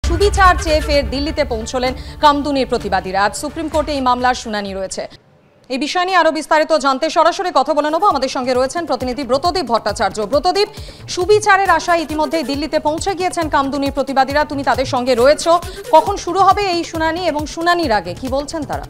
সুবিচার চেয়ে ফের দিল্লিতে পৌঁছলেন কামদুনির প্রতিবাদীরা। আজ সুপ্রিম কোর্টে এই মামলার শুনানি রয়েছে। এই বিষয় নিয়ে আরো বিস্তারিত জানতে সরাসরি কথা বলে নেব। আমাদের সঙ্গে রয়েছেন প্রতিনিধি ব্রতদীপ ভট্টাচার্য। ব্রতদীপ, সুবিচারের আশায় ইতিমধ্যে দিল্লিতে পৌঁছে গিয়েছেন কামদুনির প্রতিবাদীরা, তুমি তাদের সঙ্গে রয়েছো। কখন শুরু হবে এই শুনানি এবং শুনানির আগে কি বলছেন তারা?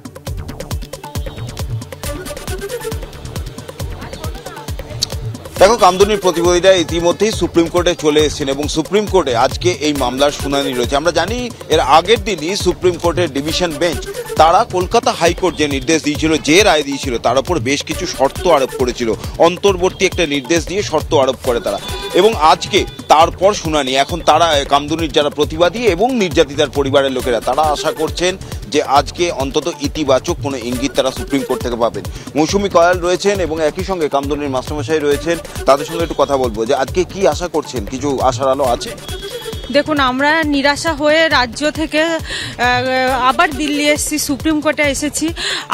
দেখো, কামদুনির প্রতিবাদীরা ইতিমধ্যেই সুপ্রিম কোর্টে চলে এসেছেন এবং সুপ্রিম কোর্টে আজকে এই মামলার শুনানি রয়েছে। আমরা জানি এর আগের দিনই সুপ্রিম কোর্টের ডিভিশন বেঞ্চ তারা কলকাতা হাইকোর্ট যে নির্দেশ দিয়েছিল, যে রায় দিয়েছিল, তার উপর বেশ কিছু শর্ত আরোপ করেছিল। অন্তর্বর্তী একটা নির্দেশ দিয়ে শর্ত আরোপ করে তারা, এবং আজকে তারপর শুনানি। এখন তারা কামদুনির যারা প্রতিবাদী এবং নির্যাতিতার পরিবারের লোকেরা তারা আশা করছেন যে আজকে অন্তত ইতিবাচক কোনো ইঙ্গিত তারা সুপ্রিম কোর্ট থেকে পাবেন। মৌসুমী কয়াল রয়েছেন এবং একই সঙ্গে কামদুনির মাস্টারমশাই রয়েছেন, তাদের সঙ্গে একটু কথা বলবো যে আজকে কি আশা করছেন, কিছু আশার আলো আছে? দেখুন, আমরা নিরাশা হয়ে রাজ্য থেকে আবার দিল্লি এসেছি, সুপ্রিম কোর্টে এসেছি।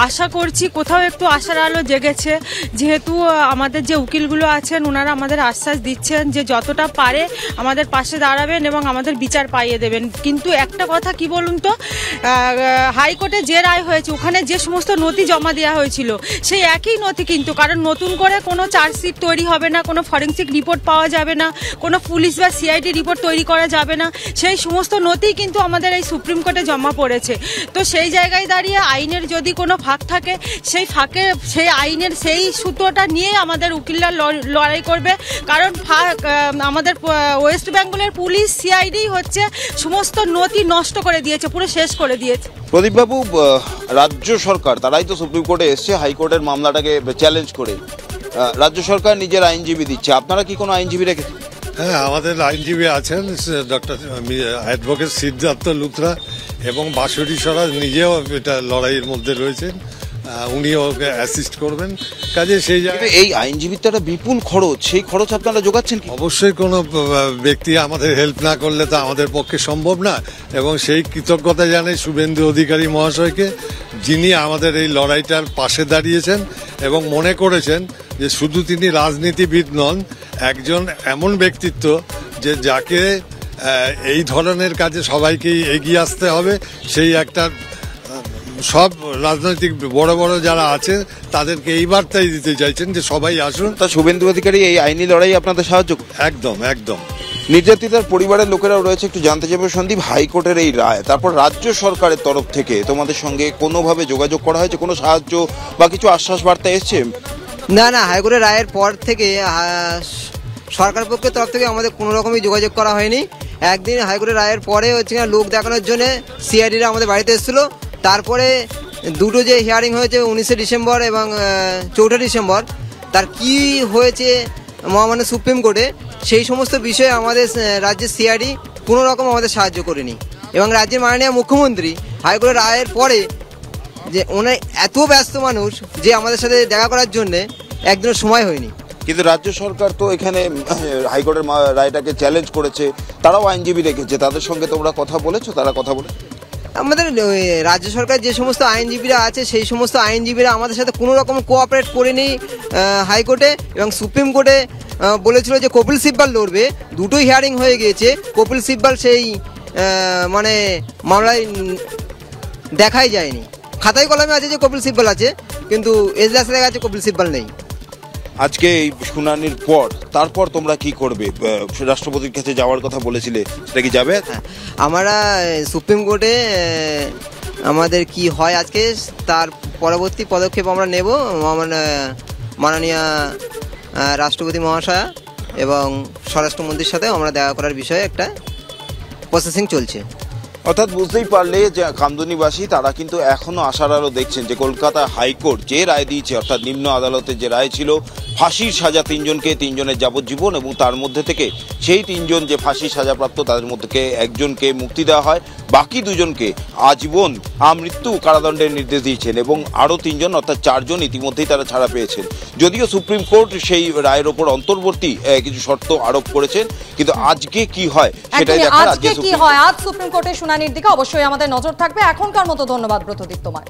আশা করছি কোথাও একটু আশার আলো জেগেছে, যেহেতু আমাদের যে উকিলগুলো আছেন ওনারা আমাদের আশ্বাস দিচ্ছেন যে যতটা পারে আমাদের পাশে দাঁড়াবেন এবং আমাদের বিচার পাইয়ে দেবেন। কিন্তু একটা কথা কি বলুন তো, হাইকোর্টে যে রায় হয়েছে ওখানে যে সমস্ত নথি জমা দেওয়া হয়েছিল সেই একই নথি, কিন্তু কারণ নতুন করে কোনো চার্জশিট তৈরি হবে না, কোনো ফরেন্সিক রিপোর্ট পাওয়া যাবে না, কোনো পুলিশ বা সিআইডি রিপোর্ট তৈরি করা যাবে না, সেই সমস্ত নথি কিন্তু আমাদের এই সুপ্রিম কোর্টে জমা পড়েছে। তো সেই জায়গায় দাঁড়িয়ে আইনের যদি কোনো ফাঁক থাকে, সেই ফাঁকে সেই আইনের সেই সূত্রটা নিয়ে আমাদের উকিলরা লড়াই করবে। কারণ আমাদের ওয়েস্ট বেঙ্গলের পুলিশ সিআইডি হচ্ছে সমস্ত নথি নষ্ট করে দিয়েছে, পুরো শেষ করে দিয়েছে। প্রদীপবাবু, রাজ্য সরকার তারাই তো সুপ্রিম কোর্টে এসছে হাইকোর্টের মামলাটাকে চ্যালেঞ্জ করে। রাজ্য সরকার নিজের আইনজীবী দিচ্ছে, আপনারা কি কোনো আইনজীবী রেখেছেন? হ্যাঁ, আমাদের আইনজীবী আছেন ডক্টর অ্যাডভোকেট সিদ্ধার্থ লুথরা, এবং বাঁশুরি স্বরাজ নিজেও এটা লড়াইয়ের মধ্যে রয়েছেন, উনিও অ্যাসিস্ট করবেন। কাজে সেই জায়গায় এই আইনজীবীর তো একটা বিপুল খরচ, সেই খরচ আপনারা যোগাচ্ছেন কি? অবশ্যই কোনো ব্যক্তি আমাদের হেল্প না করলে তো আমাদের পক্ষে সম্ভব না, এবং সেই কৃতজ্ঞতা জানাই শুভেন্দু অধিকারী মহাশয়কে, যিনি আমাদের এই লড়াইটার পাশে দাঁড়িয়েছেন এবং মনে করেছেন যে শুধু তিনি রাজনীতিবিদ নন, একজন এমন ব্যক্তিত্ব যে যাকে এই ধরনের কাজে সবাইকেই এগিয়ে আসতে হবে। সেই একটা সব রাজনৈতিক বড় বড় যারা আছে তাদেরকে এই বার্তাই দিতে চাইছেন যে সবাই আসুন। তা শুভেন্দু অধিকারী এই আইনি লড়াই আপনাদের সাহায্য? একদম একদম। নির্যাতিতার পরিবারের লোকেরাও রয়েছে, একটু জানতে চাইবো সন্দীপ, হাইকোর্টের এই রায়, তারপর রাজ্য সরকারের তরফ থেকে তোমাদের সঙ্গে কোনোভাবে যোগাযোগ করা হয়েছে, কোনো সাহায্য বা কিছু আশ্বাস বার্তা এসছে? না, হাইকোর্টের রায়ের পর থেকে সরকার পক্ষের তরফ থেকে আমাদের কোনো রকমই যোগাযোগ করা হয়নি। একদিন হাইকোর্টের রায়ের পরে হচ্ছে না লোক দেখানোর জন্য সিআইডিরা আমাদের বাড়িতে এসেছিলো। তারপরে দুটো যে হিয়ারিং হয়েছে 19শে ডিসেম্বর এবং 4ঠা ডিসেম্বর, তার কি হয়েছে মহামান্য সুপ্রিম কোর্টে সেই সমস্ত বিষয়ে আমাদের রাজ্যের সিআইডি কোনো রকম আমাদের সাহায্য করেনি। এবং রাজ্যের মাননীয় মুখ্যমন্ত্রী হাইকোর্টের রায়ের পরে যে ওনার এত ব্যস্ত মানুষ যে আমাদের সাথে দেখা করার জন্যে একদিনের সময় হয়নি। কিন্তু রাজ্য সরকার তো এখানে হাইকোর্টের রায়টাকে চ্যালেঞ্জ করেছে, তারাও আইনজীবী রেখেছে, তাদের সঙ্গে তোমরা কথা বলেছো? তারা কথা বলে আমাদের রাজ্য সরকার যে সমস্ত আইনজীবীরা আছে সেই সমস্ত আইনজীবীরা আমাদের সাথে কোনো রকম কোঅপারেট করেনি হাইকোর্টে, এবং সুপ্রিম কোর্টে বলেছিল যে কপিল সিব্বাল লড়বে। দুটোই হিয়ারিং হয়ে গিয়েছে, কপিল সিব্বাল সেই মানে মামলায় দেখাই যায়নি। খাতায় কলমে আছে যে কপিল সিব্বাল আছে, কিন্তু এজলাসে দেখা যাচ্ছে কপিল সিব্বাল নেই। আজকে এই শুনানির পর তারপর তোমরা কি করবে? রাষ্ট্রপতির কাছে যাওয়ার কথা বলেছিলে, সেটা কি যাবে? আমরা সুপ্রিম কোর্টে আমাদের কি হয় আজকে তার পরবর্তী পদক্ষেপ আমরা নেব। মাননীয় রাষ্ট্রপতি মহাশয়া এবং স্বরাষ্ট্রমন্ত্রীর সাথে আমরা দেখা করার বিষয়ে একটা প্রসেসিং চলছে। অর্থাৎ বুঝতেই পারলে যে কামদুনিবাসী তারা কিন্তু এখনো আশার আলো দেখছেন যে কলকাতা হাইকোর্ট যে রায় দিয়েছে, অর্থাৎ নিম্ন আদালতের যে রায় ছিল, ফাঁসির সাজা তিনজনের যাবজ্জীবন, এবং তার মধ্যে থেকে সেই তিনজন যে ফাঁসির সাজাপ্রাপ্ত তাদের মধ্যে একজনকে মুক্তি দেওয়া হয়, বাকি দুজনকে আজীবন আমৃত্যু কারাদণ্ডের নির্দেশ দিয়েছেন, এবং আরও তিনজন অর্থাৎ চারজন ইতিমধ্যেই তারা ছাড়া পেয়েছেন। যদিও সুপ্রিম কোর্ট সেই রায়ের ওপর অন্তর্বর্তী কিছু শর্ত আরোপ করেছেন, কিন্তু আজকে কি হয় সেটাই দেখার। আজকে কি হয় আজ সুপ্রিম কোর্টের শুনানির দিকে অবশ্যই আমাদের নজর থাকবে। এখনকার মতো ধন্যবাদ ব্রতদীপ তোমায়।